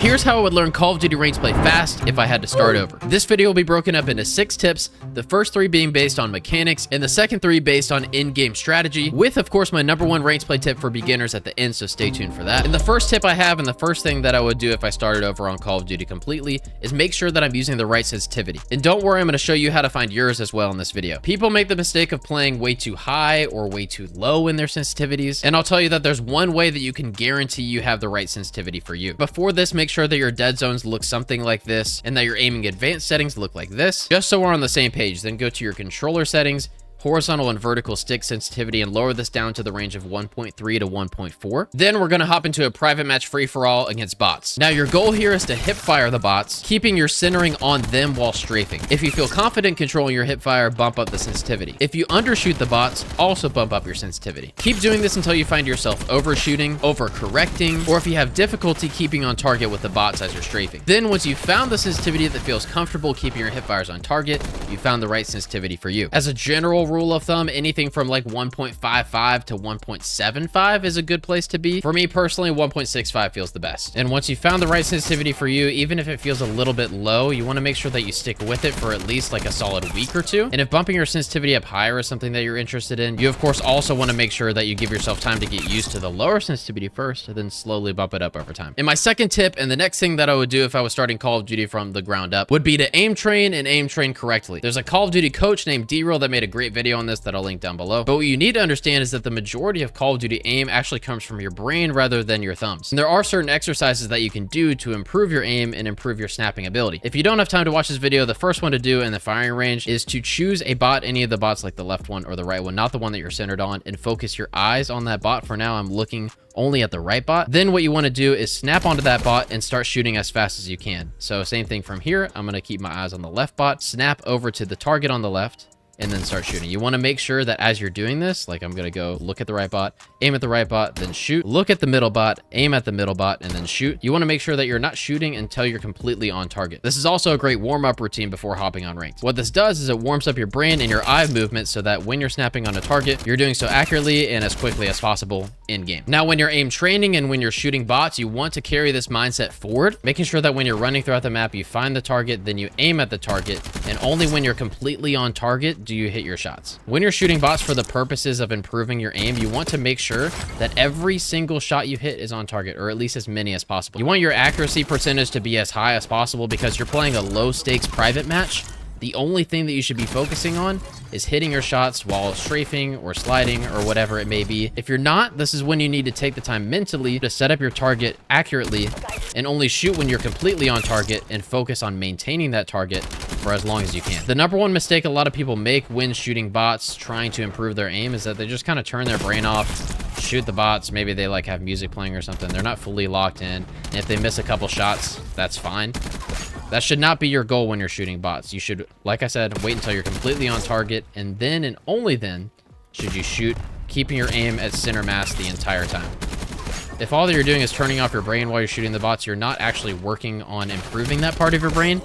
Here's how I would learn Call of Duty range play fast if I had to start over. This video will be broken up into 6 tips, the first 3 being based on mechanics, and the second 3 based on in-game strategy, with of course my #1 range play tip for beginners at the end, so stay tuned for that. And the first tip I have, and the first thing that I would do if I started over on Call of Duty completely, is make sure that I'm using the right sensitivity. And don't worry, I'm going to show you how to find yours as well in this video. People make the mistake of playing way too high or way too low in their sensitivities, and I'll tell you that there's one way that you can guarantee you have the right sensitivity for you. Before this, make sure that your dead zones look something like this and that your aiming advanced settings look like this, just so we're on the same page. Then go to your controller settings, horizontal and vertical stick sensitivity, and lower this down to the range of 1.3 to 1.4. Then we're going to hop into a private match free-for-all against bots. Now your goal here is to hip fire the bots, keeping your centering on them while strafing. If you feel confident controlling your hip fire, bump up the sensitivity. If you undershoot the bots, also bump up your sensitivity. Keep doing this until you find yourself overshooting, overcorrecting, or if you have difficulty keeping on target with the bots as you're strafing. Then once you've found the sensitivity that feels comfortable keeping your hip fires on target, you found the right sensitivity for you. As a general rule of thumb, anything from like 1.55 to 1.75 is a good place to be. For me personally, 1.65 feels the best. And once you found the right sensitivity for you, even if it feels a little bit low, you want to make sure that you stick with it for at least like a solid week or two. And if bumping your sensitivity up higher is something that you're interested in, you of course also want to make sure that you give yourself time to get used to the lower sensitivity first, and then slowly bump it up over time. And my second tip, and the next thing that I would do if I was starting Call of Duty from the ground up, would be to aim train and aim train correctly. There's a Call of Duty coach named D-Real that made a great video on this that I'll link down below. But what you need to understand is that the majority of Call of Duty aim actually comes from your brain rather than your thumbs. And there are certain exercises that you can do to improve your aim and improve your snapping ability. If you don't have time to watch this video, the first one to do in the firing range is to choose a bot, any of the bots, like the left one or the right one, not the one that you're centered on, and focus your eyes on that bot. For now, I'm looking only at the right bot. Then what you want to do is snap onto that bot and start shooting as fast as you can. So same thing from here. I'm going to keep my eyes on the left bot, snap over to the target on the left, and then start shooting. You want to make sure that as you're doing this, like I'm going to go look at the right bot, aim at the right bot, then shoot, look at the middle bot, aim at the middle bot, and then shoot. You want to make sure that you're not shooting until you're completely on target. This is also a great warm-up routine before hopping on ranked. What this does is it warms up your brain and your eye movement so that when you're snapping on a target, you're doing so accurately and as quickly as possible in game. Now, when you're aim training and when you're shooting bots, you want to carry this mindset forward, making sure that when you're running throughout the map, you find the target, then you aim at the target, and only when you're completely on target do you hit your shots. When you're shooting bots for the purposes of improving your aim, you want to make sure that every single shot you hit is on target, or at least as many as possible. You want your accuracy percentage to be as high as possible because you're playing a low stakes private match. The only thing that you should be focusing on is hitting your shots while strafing or sliding or whatever it may be. If you're not, this is when you need to take the time mentally to set up your target accurately and only shoot when you're completely on target and focus on maintaining that target for as long as you can. The #1 mistake a lot of people make when shooting bots trying to improve their aim is that they just kind of turn their brain off, shoot the bots. Maybe they like have music playing or something. They're not fully locked in. And if they miss a couple shots, that's fine. That should not be your goal when you're shooting bots. You should, like I said, wait until you're completely on target, and then and only then should you shoot, keeping your aim at center mass the entire time. If all that you're doing is turning off your brain while you're shooting the bots, you're not actually working on improving that part of your brain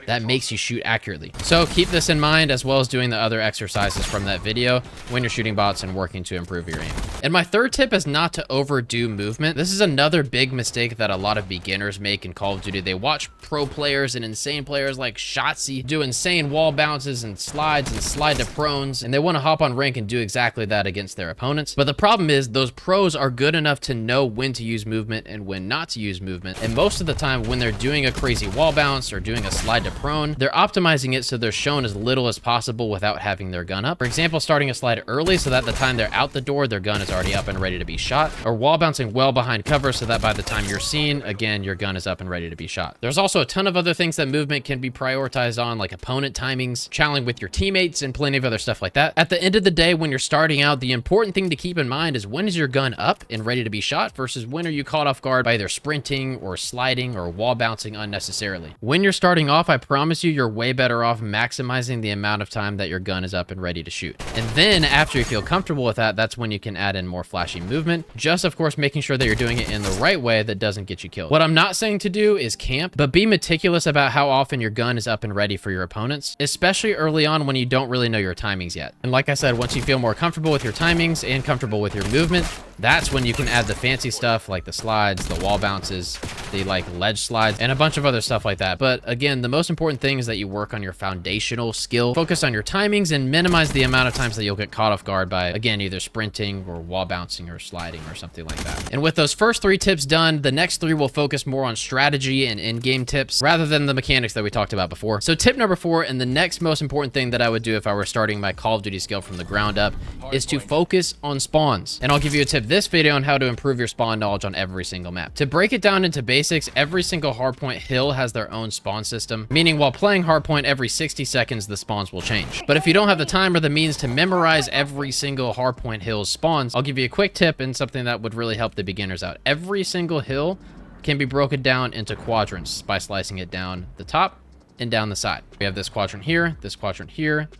that makes you shoot accurately. So keep this in mind, as well as doing the other exercises from that video when you're shooting bots and working to improve your aim. And my third tip is not to overdo movement. This is another big mistake that a lot of beginners make in Call of Duty. They watch pro players and insane players like Shotzi do insane wall bounces and slides and slide to prones, and they want to hop on rank and do exactly that against their opponents. But the problem is those pros are good enough to know when to use movement and when not to use movement. And most of the time when they're doing a crazy wall bounce or doing a slide to prone, they're optimizing it so they're shown as little as possible without having their gun up. For example, starting a slide early so that the time they're out the door, their gun is already up and ready to be shot, or wall bouncing well behind cover so that by the time you're seen, again, your gun is up and ready to be shot. There's also a ton of other things that movement can be prioritized on, like opponent timings, channeling with your teammates, and plenty of other stuff like that. At the end of the day, when you're starting out, the important thing to keep in mind is when is your gun up and ready to be shot versus when are you caught off guard by either sprinting or sliding or wall bouncing unnecessarily. When you're starting off, I promise you're way better off maximizing the amount of time that your gun is up and ready to shoot. And then after you feel comfortable with that, that's when you can add in more flashy movement. Just of course, making sure that you're doing it in the right way that doesn't get you killed. What I'm not saying to do is camp, but be meticulous about how often your gun is up and ready for your opponents, especially early on when you don't really know your timings yet. And like I said, once you feel more comfortable with your timings and comfortable with your movement, That's when you can add the fancy stuff like the slides, the wall bounces, the like ledge slides, and a bunch of other stuff like that. But again, the most important thing is that you work on your foundational skill, focus on your timings, and minimize the amount of times that you'll get caught off guard by, again, either sprinting or wall bouncing or sliding or something like that. And with those first 3 tips done, the next 3 will focus more on strategy and in-game tips rather than the mechanics that we talked about before. So tip number 4, and the next most important thing that I would do if I were starting my Call of Duty skill from the ground up, is to focus on spawns. And I'll give you a tip this video on how to improve your spawn knowledge on every single map. To break it down into basics, every single hardpoint hill has their own spawn system, meaning while playing hardpoint every 60 seconds, the spawns will change. But if you don't have the time or the means to memorize every single hardpoint hill's spawns, I'll give you a quick tip and something that would really help the beginners out. Every single hill can be broken down into quadrants by slicing it down the top and down the side. We have this quadrant here, the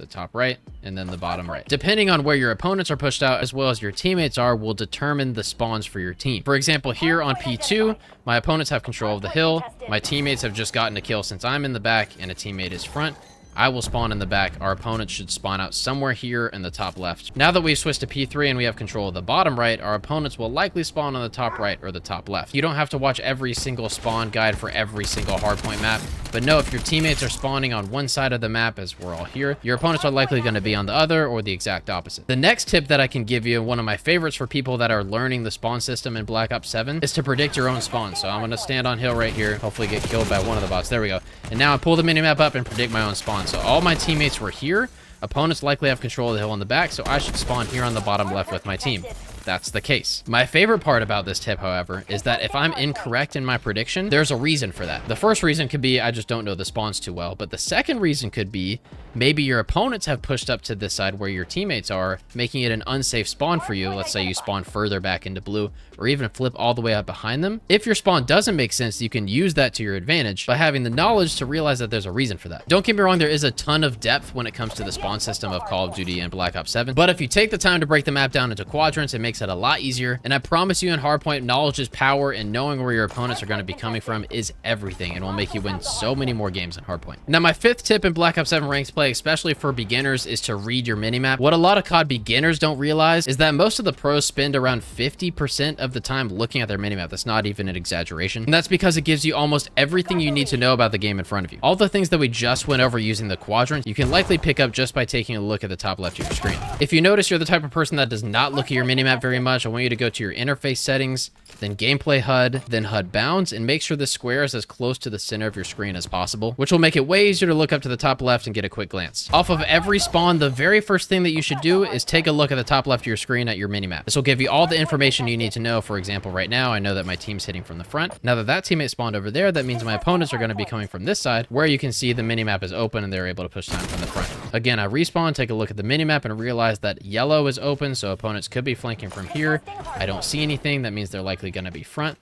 top right, and then the bottom right. Depending on where your opponents are pushed out as well as your teammates are will determine the spawns for your team. For example, here on P2, my opponents have control of the hill. My teammates have just gotten a kill since I'm in the back and a teammate is front. I will spawn in the back. Our opponents should spawn out somewhere here in the top left. Now that we've switched to P3 and we have control of the bottom right, our opponents will likely spawn on the top right or the top left. You don't have to watch every single spawn guide for every single hardpoint map, but know if your teammates are spawning on one side of the map, as we're all here, your opponents are likely going to be on the other or the exact opposite. The next tip that I can give you, one of my favorites for people that are learning the spawn system in Black Ops 7, is to predict your own spawn. So I'm going to stand on hill right here, hopefully get killed by one of the bots. There we go. And now I pull the minimap up and predict my own spawn. So all my teammates were here. Opponents likely have control of the hill in the back, so I should spawn here on the bottom left with my team. That's the case. My favorite part about this tip, however, is that if I'm incorrect in my prediction, there's a reason for that. The first reason could be I just don't know the spawns too well, but the second reason could be maybe your opponents have pushed up to this side where your teammates are, making it an unsafe spawn for you. Let's say you spawn further back into blue, or even flip all the way up behind them. If your spawn doesn't make sense, you can use that to your advantage by having the knowledge to realize that there's a reason for that. Don't get me wrong, there is a ton of depth when it comes to the spawn system of Call of Duty and Black Ops 7, but if you take the time to break the map down into quadrants, it makes it a lot easier. And I promise you, in hardpoint, knowledge is power, and knowing where your opponents are going to be coming from is everything, and will make you win so many more games in hardpoint. Now, my 5th tip in Black Ops 7 ranked play, especially for beginners, is to read your minimap. What a lot of COD beginners don't realize is that most of the pros spend around 50% of the time looking at their minimap. That's not even an exaggeration. And that's because it gives you almost everything you need to know about the game in front of you. All the things that we just went over using the quadrant, you can likely pick up just by taking a look at the top left of your screen. If you notice you're the type of person that does not look at your minimap very much, I want you to go to your interface settings, then gameplay HUD, then HUD bounds, and make sure the square is as close to the center of your screen as possible, which will make it way easier to look up to the top left and get a quick glance. Off of every spawn, the very first thing that you should do is take a look at the top left of your screen at your minimap. This will give you all the information you need to know. For example, right now, I know that my team's hitting from the front. Now that that teammate spawned over there, that means my opponents are going to be coming from this side, where you can see the minimap is open and they're able to push time from the front. Again, I respawn, take a look at the minimap, and realize that yellow is open, so opponents could be flanking from here. I don't see anything. That means they're likely going to be front.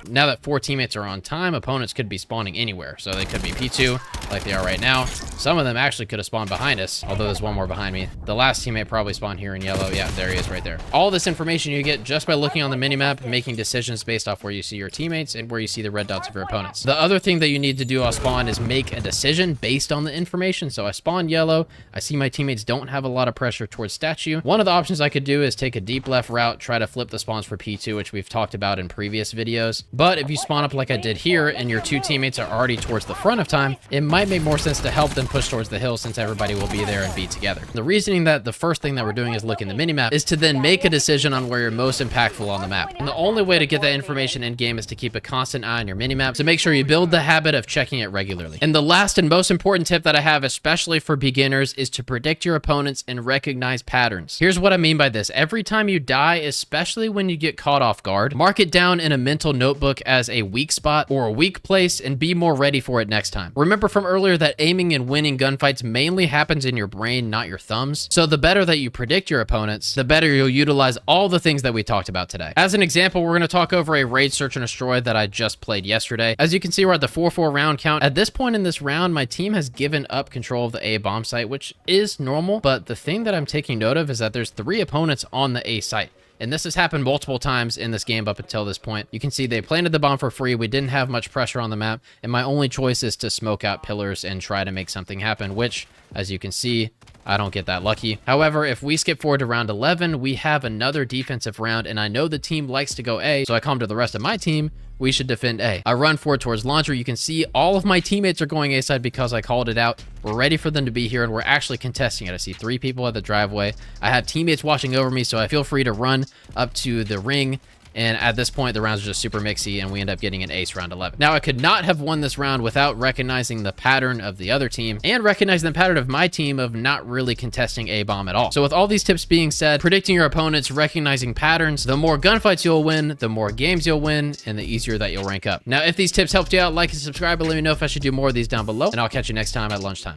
Now that 4 teammates are on time, opponents could be spawning anywhere. So they could be P2, like they are right now. Some of them actually could have spawned behind us, although there's one more behind me. The last teammate probably spawned here in yellow. Yeah, there he is right there. All this information you get just by looking on the minimap, making decisions based off where you see your teammates and where you see the red dots of your opponents. The other thing that you need to do off spawn is make a decision based on the information. So I spawn yellow. I see my teammates don't have a lot of pressure towards statue. One of the options I could do is take a deep left route, try to flip the spawns for P2, which we've talked about in previous videos. But if you spawn up like I did here and your 2 teammates are already towards the front of time, it might make more sense to help them push towards the hill since everybody will be there and be together. The reasoning that the first thing that we're doing is looking at the minimap is to then make a decision on where you're most impactful on the map. And the only way to get that information in game is to keep a constant eye on your minimap, so make sure you build the habit of checking it regularly. And the last and most important tip that I have, especially for beginners, is to predict your opponents and recognize patterns. Here's what I mean by this. Every time you die, especially when you get caught off guard, mark it down in a mental notebook as a weak spot or a weak place and be more ready for it next time. Remember from earlier that aiming and winning gunfights mainly happens in your brain, not your thumbs. So the better that you predict your opponents, the better you'll utilize all the things that we talked about today. As an example, we're going to talk over a raid search and destroy that I just played yesterday. As you can see, we're at the 4-4 round count. At this point in this round, my team has given up control of the A bomb site, which is normal. But the thing that I'm taking note of is that there's 3 opponents on the A site. And this has happened multiple times in this game up until this point. You can see they planted the bomb for free. We didn't have much pressure on the map. And my only choice is to smoke out pillars and try to make something happen, which, as you can see, I don't get that lucky. However, if we skip forward to round 11, we have another defensive round, and I know the team likes to go A, so I come to the rest of my team, we should defend A. I run forward towards launcher. You can see all of my teammates are going A side because I called it out. We're ready for them to be here, and we're actually contesting it. I see 3 people at the driveway. I have teammates watching over me, so I feel free to run up to the ring. And at this point, the rounds are just super mixy, and we end up getting an ace round 11. Now, I could not have won this round without recognizing the pattern of the other team and recognizing the pattern of my team of not really contesting A bomb at all. So with all these tips being said, predicting your opponents, recognizing patterns, the more gunfights you'll win, the more games you'll win, and the easier that you'll rank up. Now, if these tips helped you out, like and subscribe, and let me know if I should do more of these down below, and I'll catch you next time at lunchtime.